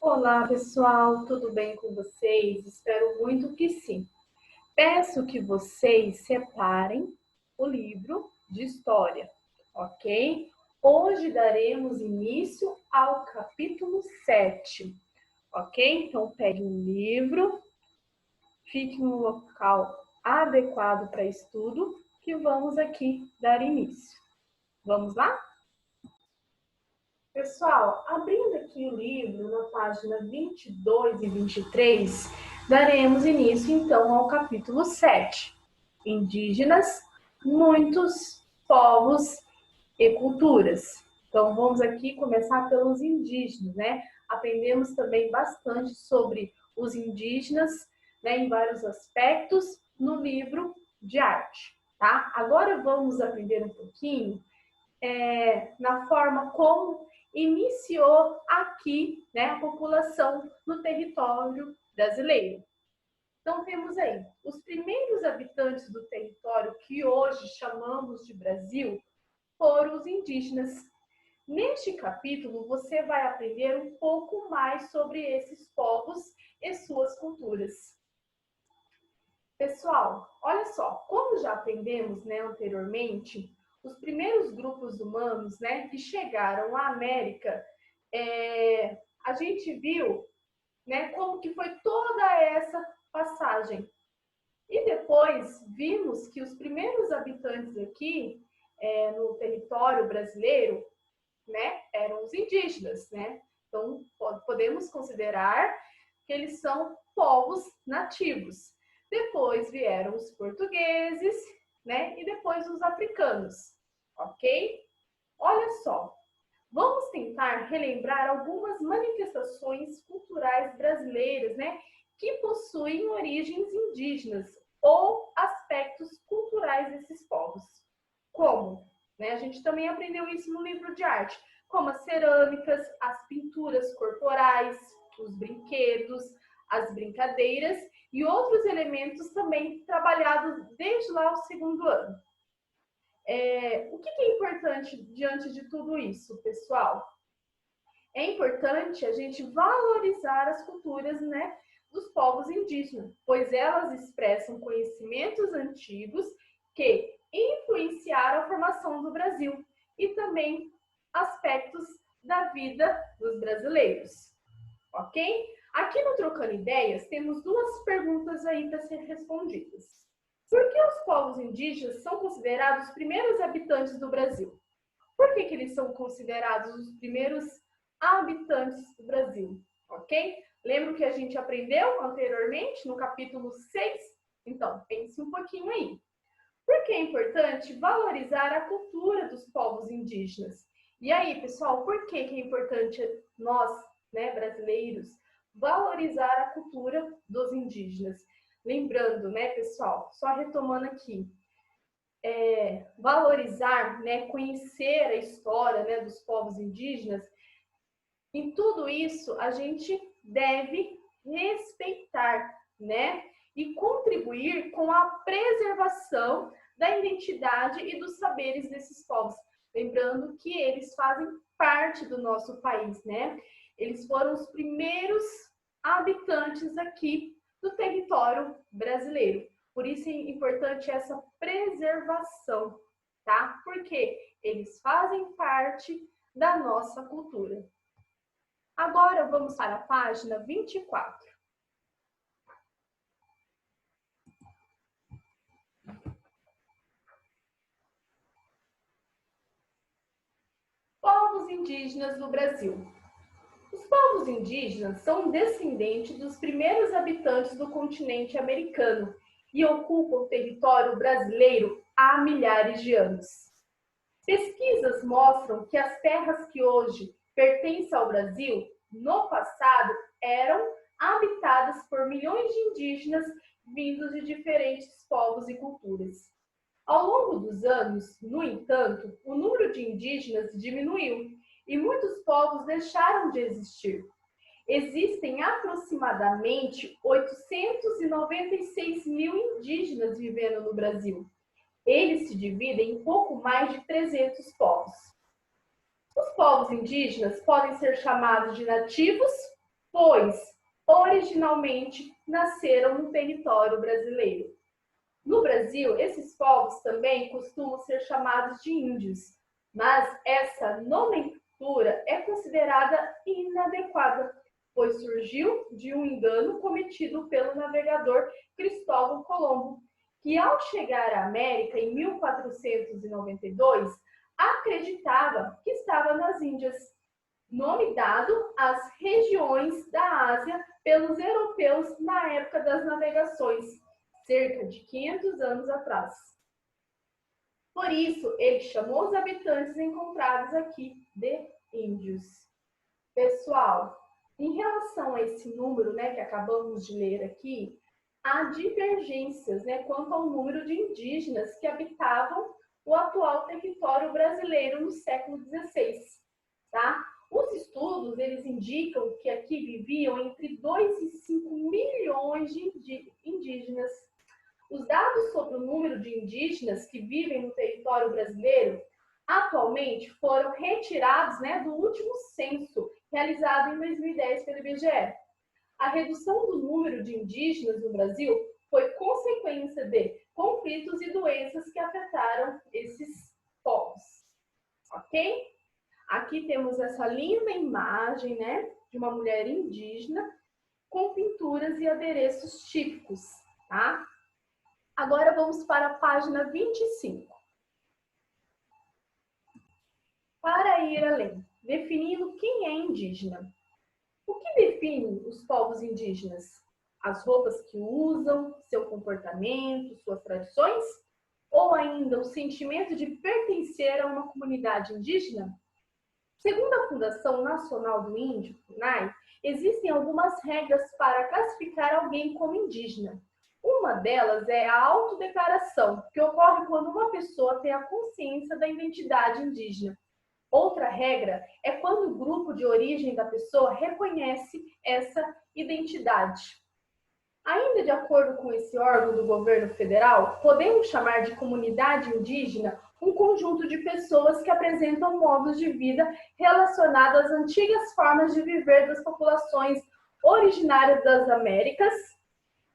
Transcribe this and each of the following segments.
Olá, pessoal, tudo bem com vocês? Espero muito que sim. Peço que vocês separem o livro de história, ok? Hoje daremos início ao capítulo 7, ok? Então, pegue um livro, fique no local adequado para estudo, que vamos aqui dar início. Vamos lá? Pessoal, abrindo aqui o livro, na página 22 e 23, daremos início então ao capítulo 7. Indígenas, muitos povos e culturas. Então vamos aqui começar pelos indígenas, né? Aprendemos também bastante sobre os indígenas, né, em vários aspectos no livro de arte, tá? Agora vamos aprender um pouquinho na forma como iniciou aqui, né, a população no território brasileiro. Então, temos aí os primeiros habitantes do território que hoje chamamos de Brasil foram os indígenas. Neste capítulo, você vai aprender um pouco mais sobre esses povos e suas culturas. Pessoal, olha só, como já aprendemos, né, anteriormente, os primeiros grupos humanos, né, que chegaram à América, a gente viu, né, como que foi toda essa passagem. E depois vimos que os primeiros habitantes aqui no território brasileiro, né, eram os indígenas, né? Então podemos considerar que eles são povos nativos. Depois vieram os portugueses, né? E depois os africanos, ok? Olha só, vamos tentar relembrar algumas manifestações culturais brasileiras, né? Que possuem origens indígenas ou aspectos culturais desses povos. Como? Né? A gente também aprendeu isso no livro de arte, como as cerâmicas, as pinturas corporais, os brinquedos, as brincadeiras e outros elementos também trabalhados desde lá o segundo ano. O que é importante diante de tudo isso, pessoal? É importante a gente valorizar as culturas, né, dos povos indígenas, pois elas expressam conhecimentos antigos que influenciaram a formação do Brasil e também aspectos da vida dos brasileiros, ok? Aqui no Trocando Ideias temos duas perguntas aí para ser respondidas. Por que os povos indígenas são considerados os primeiros habitantes do Brasil? Por que eles são considerados os primeiros habitantes do Brasil? Ok? Lembra que a gente aprendeu anteriormente no capítulo 6? Então, pense um pouquinho aí. Por que é importante valorizar a cultura dos povos indígenas? E aí, pessoal, por que é importante nós, né, brasileiros, valorizar a cultura dos indígenas? Lembrando, né, pessoal, só retomando aqui, valorizar, né, conhecer a história, né, dos povos indígenas, em tudo isso a gente deve respeitar, né, e contribuir com a preservação da identidade e dos saberes desses povos. Lembrando que eles fazem parte do nosso país, né? Eles foram os primeiros habitantes aqui do território brasileiro. Por isso é importante essa preservação, tá? Porque eles fazem parte da nossa cultura. Agora vamos para a página 24. Povos indígenas do Brasil. Os povos indígenas são descendentes dos primeiros habitantes do continente americano e ocupam o território brasileiro há milhares de anos. Pesquisas mostram que as terras que hoje pertencem ao Brasil, no passado, eram habitadas por milhões de indígenas vindos de diferentes povos e culturas. Ao longo dos anos, no entanto, o número de indígenas diminuiu e muitos povos deixaram de existir. Existem aproximadamente 896 mil indígenas vivendo no Brasil. Eles se dividem em pouco mais de 300 povos. Os povos indígenas podem ser chamados de nativos pois originalmente nasceram no território brasileiro. No Brasil, esses povos também costumam ser chamados de índios, mas essa nomenclatura é considerada inadequada, pois surgiu de um engano cometido pelo navegador Cristóvão Colombo, que ao chegar à América em 1492, acreditava que estava nas Índias, nome dado às regiões da Ásia pelos europeus na época das navegações, cerca de 500 anos atrás. Por isso, ele chamou os habitantes encontrados aqui de índios. Pessoal, em relação a esse número, né, que acabamos de ler aqui, há divergências, né, quanto ao número de indígenas que habitavam o atual território brasileiro no século XVI, tá? Os estudos, eles indicam que aqui viviam entre 2 e 5 milhões de indígenas. Os dados sobre o número de indígenas que vivem no território brasileiro atualmente foram retirados, né, do último censo realizado em 2010 pelo IBGE. A redução do número de indígenas no Brasil foi consequência de conflitos e doenças que afetaram esses povos. Ok? Aqui temos essa linda imagem, né, de uma mulher indígena com pinturas e adereços típicos, tá? Agora vamos para a página 25. Para ir além, definindo quem é indígena. O que define os povos indígenas? As roupas que usam, seu comportamento, suas tradições? Ou ainda o sentimento de pertencer a uma comunidade indígena? Segundo a Fundação Nacional do Índio, FUNAI, existem algumas regras para classificar alguém como indígena. Uma delas é a autodeclaração, que ocorre quando uma pessoa tem a consciência da identidade indígena. Outra regra é quando o grupo de origem da pessoa reconhece essa identidade. Ainda de acordo com esse órgão do governo federal, podemos chamar de comunidade indígena um conjunto de pessoas que apresentam modos de vida relacionados às antigas formas de viver das populações originárias das Américas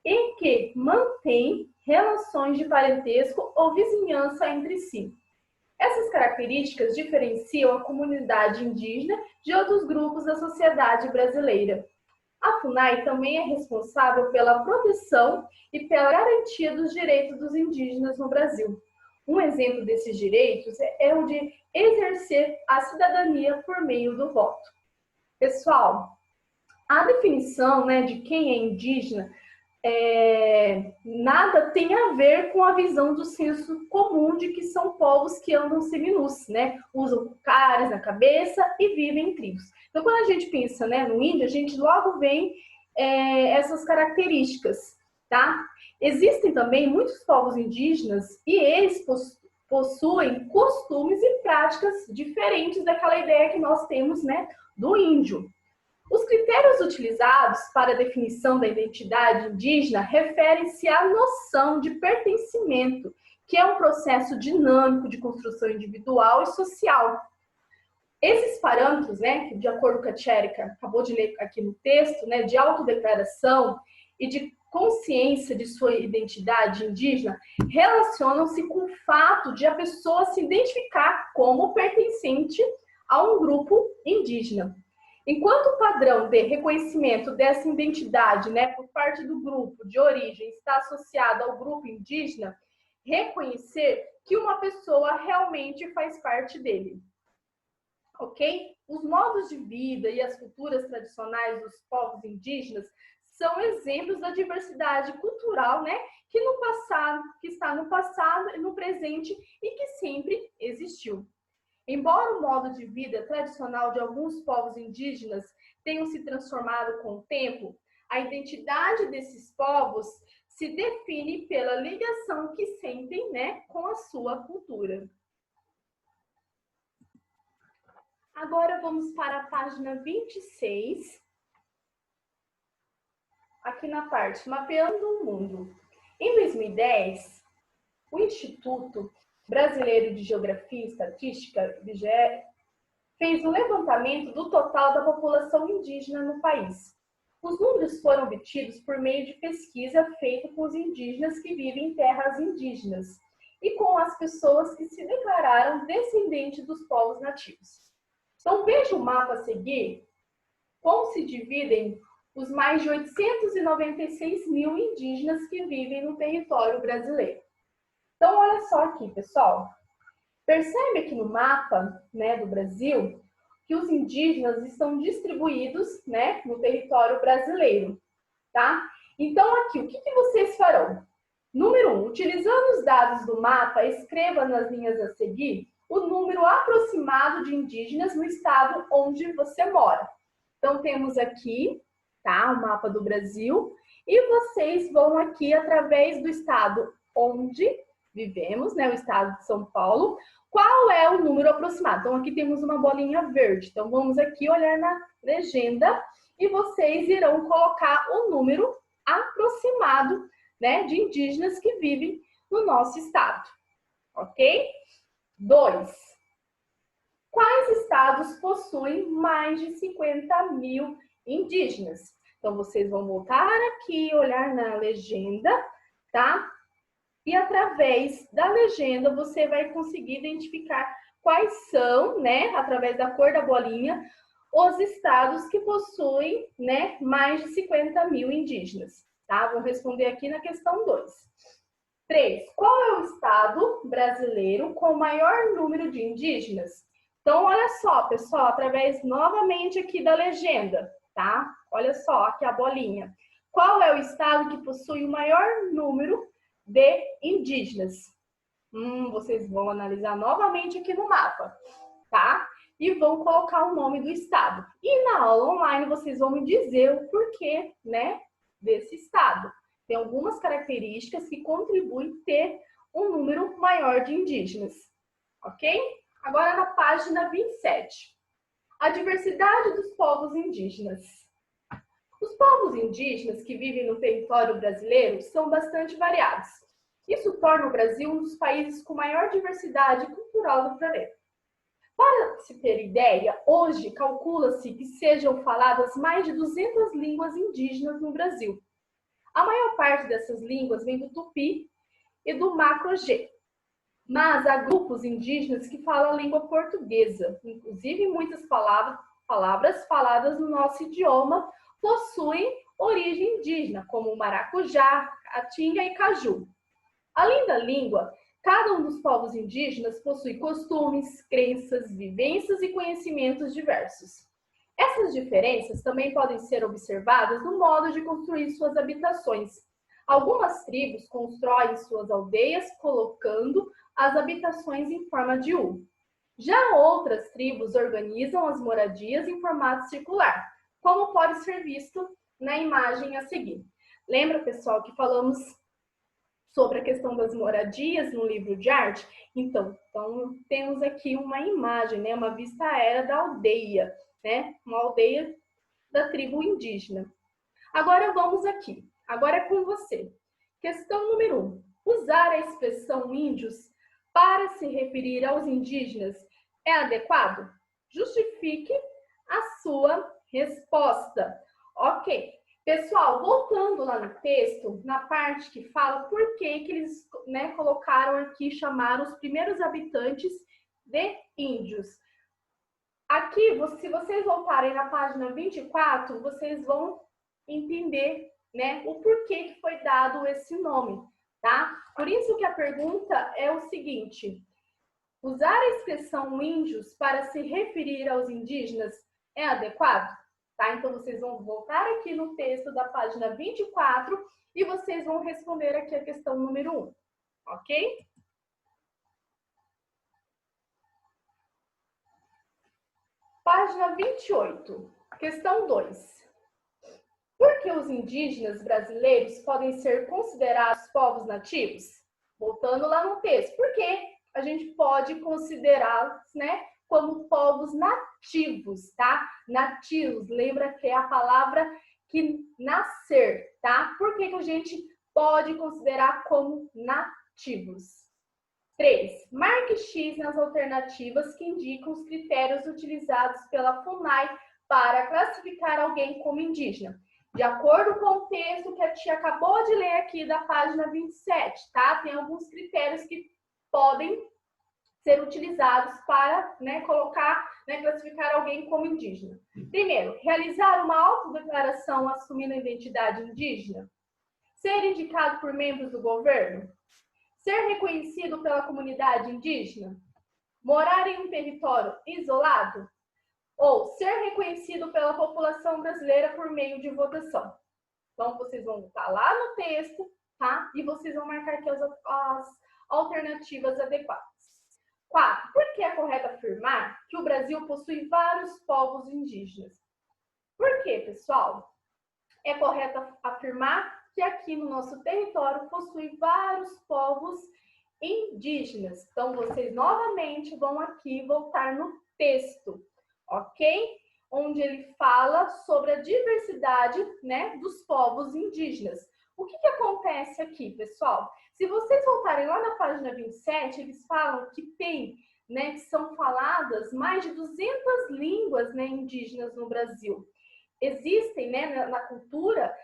e que mantêm relações de parentesco ou vizinhança entre si. Essas características diferenciam a comunidade indígena de outros grupos da sociedade brasileira. A FUNAI também é responsável pela proteção e pela garantia dos direitos dos indígenas no Brasil. Um exemplo desses direitos é o de exercer a cidadania por meio do voto. Pessoal, a definição, né, de quem é indígena nada tem a ver com a visão do senso comum de que são povos que andam seminus, né? Usam caras na cabeça e vivem em tribos. Então, quando a gente pensa, né, no índio, a gente logo vê essas características, tá? Existem também muitos povos indígenas e eles possuem costumes e práticas diferentes daquela ideia que nós temos, né, do índio. Os critérios utilizados para a definição da identidade indígena referem-se à noção de pertencimento, que é um processo dinâmico de construção individual e social. Esses parâmetros, né, de acordo com a Tchérica acabou de ler aqui no texto, né, de autodeclaração e de consciência de sua identidade indígena, relacionam-se com o fato de a pessoa se identificar como pertencente a um grupo indígena. Enquanto o padrão de reconhecimento dessa identidade, né, por parte do grupo de origem está associado ao grupo indígena, reconhecer que uma pessoa realmente faz parte dele. Ok? Os modos de vida e as culturas tradicionais dos povos indígenas são exemplos da diversidade cultural, né, que está no passado, no presente e que sempre existiu. Embora o modo de vida tradicional de alguns povos indígenas tenham se transformado com o tempo, a identidade desses povos se define pela ligação que sentem, né, com a sua cultura. Agora vamos para a página 26, aqui na parte Mapeando o Mundo. Em 2010, o Instituto Brasileiro de Geografia e Estatística, IBGE, fez um levantamento do total da população indígena no país. Os números foram obtidos por meio de pesquisa feita com os indígenas que vivem em terras indígenas e com as pessoas que se declararam descendentes dos povos nativos. Então, veja o mapa a seguir, como se dividem os mais de 896 mil indígenas que vivem no território brasileiro. Então, olha só aqui, pessoal. Percebe aqui no mapa, né, do Brasil que os indígenas estão distribuídos, né, no território brasileiro, tá? Então, aqui, o que vocês farão? Número 1, utilizando os dados do mapa, escreva nas linhas a seguir o número aproximado de indígenas no estado onde você mora. Então, temos aqui, tá, o mapa do Brasil, e vocês vão aqui através do estado onde vivemos, né, o estado de São Paulo, qual é o número aproximado? Então, aqui temos uma bolinha verde. Então, vamos aqui olhar na legenda e vocês irão colocar o número aproximado, né, de indígenas que vivem no nosso estado. Ok? 2. Quais estados possuem mais de 50 mil indígenas? Então, vocês vão voltar aqui, olhar na legenda, tá? E através da legenda você vai conseguir identificar quais são, né, através da cor da bolinha, os estados que possuem, né, mais de 50 mil indígenas, tá? Vou responder aqui na questão 2. 3. Qual é o estado brasileiro com o maior número de indígenas? Então, olha só, pessoal, através novamente aqui da legenda, tá? Olha só, aqui a bolinha. Qual é o estado que possui o maior número de indígenas? Vocês vão analisar novamente aqui no mapa, tá? E vão colocar o nome do estado. E na aula online vocês vão me dizer o porquê, né, desse estado. Tem algumas características que contribuem ter um número maior de indígenas, ok? Agora na página 27. A diversidade dos povos indígenas. Os povos indígenas que vivem no território brasileiro são bastante variados. Isso torna o Brasil um dos países com maior diversidade cultural do planeta. Para se ter ideia, hoje calcula-se que sejam faladas mais de 200 línguas indígenas no Brasil. A maior parte dessas línguas vem do Tupi e do Macro-G. Mas há grupos indígenas que falam a língua portuguesa. Inclusive, muitas palavras faladas no nosso idioma possuem origem indígena, como maracujá, caatinga e caju. Além da língua, cada um dos povos indígenas possui costumes, crenças, vivências e conhecimentos diversos. Essas diferenças também podem ser observadas no modo de construir suas habitações. Algumas tribos constroem suas aldeias colocando as habitações em forma de U. Já outras tribos organizam as moradias em formato circular, como pode ser visto na imagem a seguir. Lembra, pessoal, que falamos sobre a questão das moradias no livro de arte? Então temos aqui uma imagem, né, uma vista aérea da aldeia, né, uma aldeia da tribo indígena. Agora vamos aqui, agora é com você. Questão número 1. Usar a expressão índios para se referir aos indígenas é adequado? Justifique a sua resposta. Ok. Pessoal, voltando lá no texto, na parte que fala por que eles, né, colocaram aqui, chamaram os primeiros habitantes de índios. Aqui, se vocês voltarem na página 24, vocês vão entender, né, o porquê que foi dado esse nome, tá? Por isso que a pergunta é o seguinte: usar a expressão índios para se referir aos indígenas é adequado? Tá? Então, vocês vão voltar aqui no texto da página 24 e vocês vão responder aqui a questão número 1, ok? Página 28, questão 2. Por que os indígenas brasileiros podem ser considerados povos nativos? Voltando lá no texto, porque a gente pode considerá-los, né, como povos nativos, tá? Nativos, lembra que é a palavra que nascer, tá? Por que a gente pode considerar como nativos? 3. Marque X nas alternativas que indicam os critérios utilizados pela FUNAI para classificar alguém como indígena. De acordo com o texto que a tia acabou de ler aqui da página 27, tá? Tem alguns critérios que podem ser utilizados para, né, colocar, né, classificar alguém como indígena. Primeiro, realizar uma autodeclaração assumindo a identidade indígena. Ser indicado por membros do governo. Ser reconhecido pela comunidade indígena. Morar em um território isolado. Ou ser reconhecido pela população brasileira por meio de votação. Então, vocês vão estar lá no texto, tá? E vocês vão marcar aqui as alternativas adequadas. 4. Por que é correto afirmar que o Brasil possui vários povos indígenas? Por quê, pessoal? É correto afirmar que aqui no nosso território possui vários povos indígenas. Então, vocês novamente vão aqui voltar no texto, ok? Onde ele fala sobre a diversidade, né, dos povos indígenas. O que acontece aqui, pessoal? Se vocês voltarem lá na página 27, eles falam que tem, né, que são faladas mais de 200 línguas, né, indígenas no Brasil. Existem, né, na cultura,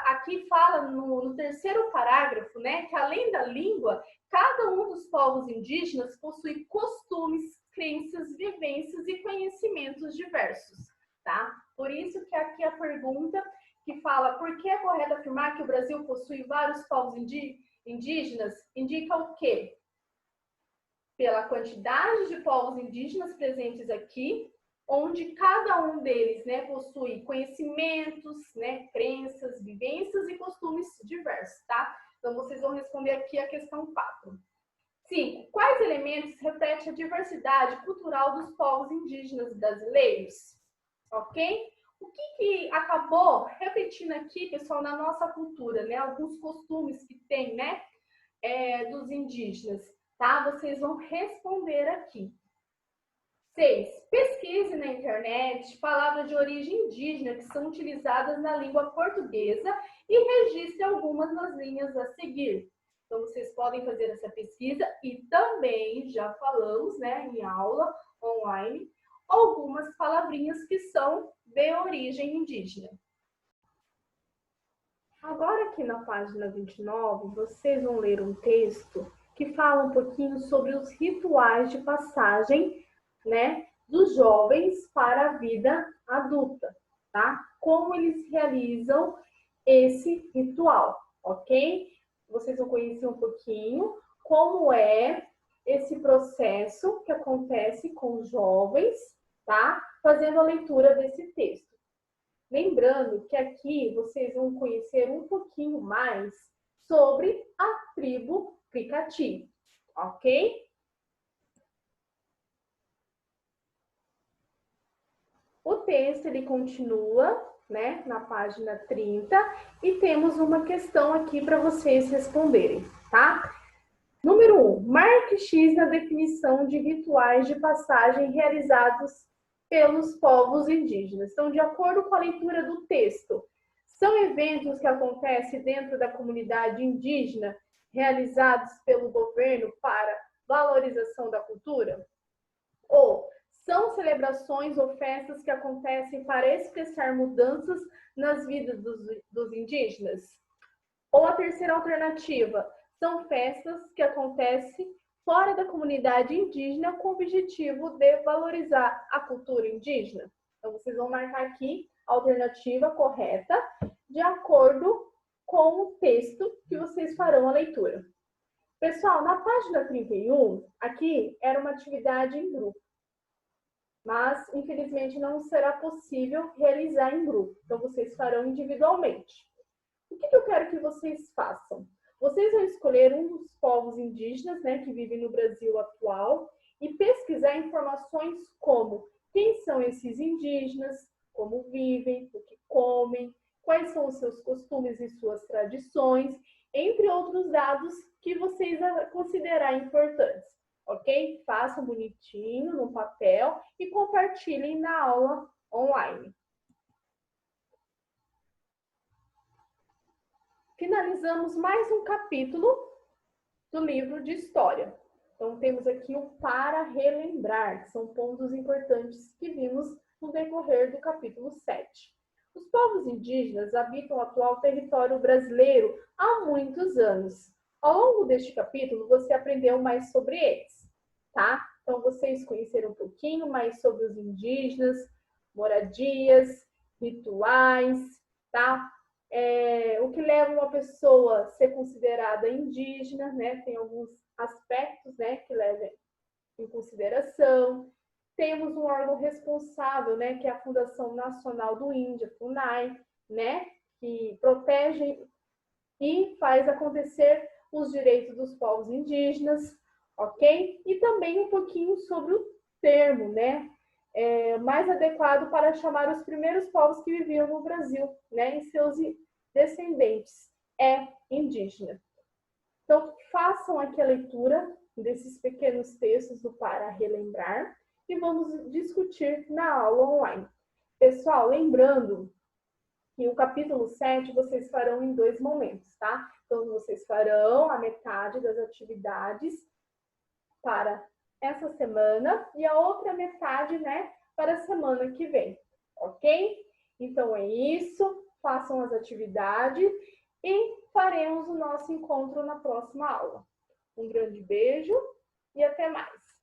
aqui fala no terceiro parágrafo, né, que além da língua, cada um dos povos indígenas possui costumes, crenças, vivências e conhecimentos diversos, tá? Por isso que aqui a pergunta que fala por que é correto afirmar que o Brasil possui vários povos indígenas, indica o quê? Pela quantidade de povos indígenas presentes aqui, onde cada um deles, né, possui conhecimentos, né, crenças, vivências e costumes diversos, tá? Então, vocês vão responder aqui a questão 4. 5. Quais elementos refletem a diversidade cultural dos povos indígenas brasileiros? Ok? O que acabou repetindo aqui, pessoal, na nossa cultura, né? Alguns costumes que tem, né, dos indígenas, tá? Vocês vão responder aqui. 6. Pesquise na internet palavras de origem indígena que são utilizadas na língua portuguesa e registre algumas nas linhas a seguir. Então, vocês podem fazer essa pesquisa e também já falamos, né, em aula online, algumas palavrinhas que são de origem indígena. Agora aqui na página 29, vocês vão ler um texto que fala um pouquinho sobre os rituais de passagem, né, dos jovens para a vida adulta, tá? Como eles realizam esse ritual, ok? Vocês vão conhecer um pouquinho como é esse processo que acontece com os jovens, tá? Fazendo a leitura desse texto. Lembrando que aqui vocês vão conhecer um pouquinho mais sobre a tribo Picati, ok? O texto ele continua, né, na página 30 e temos uma questão aqui para vocês responderem, tá? Número 1. Marque X na definição de rituais de passagem realizados pelos povos indígenas. Então, de acordo com a leitura do texto, são eventos que acontecem dentro da comunidade indígena realizados pelo governo para valorização da cultura? Ou são celebrações ou festas que acontecem para expressar mudanças nas vidas dos indígenas? Ou a terceira alternativa, são festas que acontecem fora da comunidade indígena com o objetivo de valorizar a cultura indígena? Então, vocês vão marcar aqui a alternativa correta de acordo com o texto que vocês farão a leitura. Pessoal, na página 31, aqui era uma atividade em grupo, mas infelizmente não será possível realizar em grupo, então vocês farão individualmente. O que eu quero que vocês façam? Vocês vão escolher um dos povos indígenas, né, que vivem no Brasil atual e pesquisar informações como quem são esses indígenas, como vivem, o que comem, quais são os seus costumes e suas tradições, entre outros dados que vocês considerarem importantes, ok? Façam bonitinho no papel e compartilhem na aula online. Finalizamos mais um capítulo do livro de História. Então, temos aqui o para relembrar, que são pontos importantes que vimos no decorrer do capítulo 7. Os povos indígenas habitam o atual território brasileiro há muitos anos. Ao longo deste capítulo, você aprendeu mais sobre eles, tá? Então, vocês conheceram um pouquinho mais sobre os indígenas, moradias, rituais, tá? O que leva uma pessoa a ser considerada indígena, né? Tem alguns aspectos, né, que levam em consideração. Temos um órgão responsável, né, que é a Fundação Nacional do Índio, a FUNAI, né, que protege e faz acontecer os direitos dos povos indígenas, ok? E também um pouquinho sobre o termo, né, mais adequado para chamar os primeiros povos que viviam no Brasil, né, e seus descendentes, indígena. Então, façam aqui a leitura desses pequenos textos do Para Relembrar e vamos discutir na aula online. Pessoal, lembrando que o capítulo 7 vocês farão em 2 momentos, tá? Então, vocês farão a metade das atividades para essa semana e a outra metade, né, para a semana que vem, ok? Então, é isso. Façam as atividades e faremos o nosso encontro na próxima aula. Um grande beijo e até mais!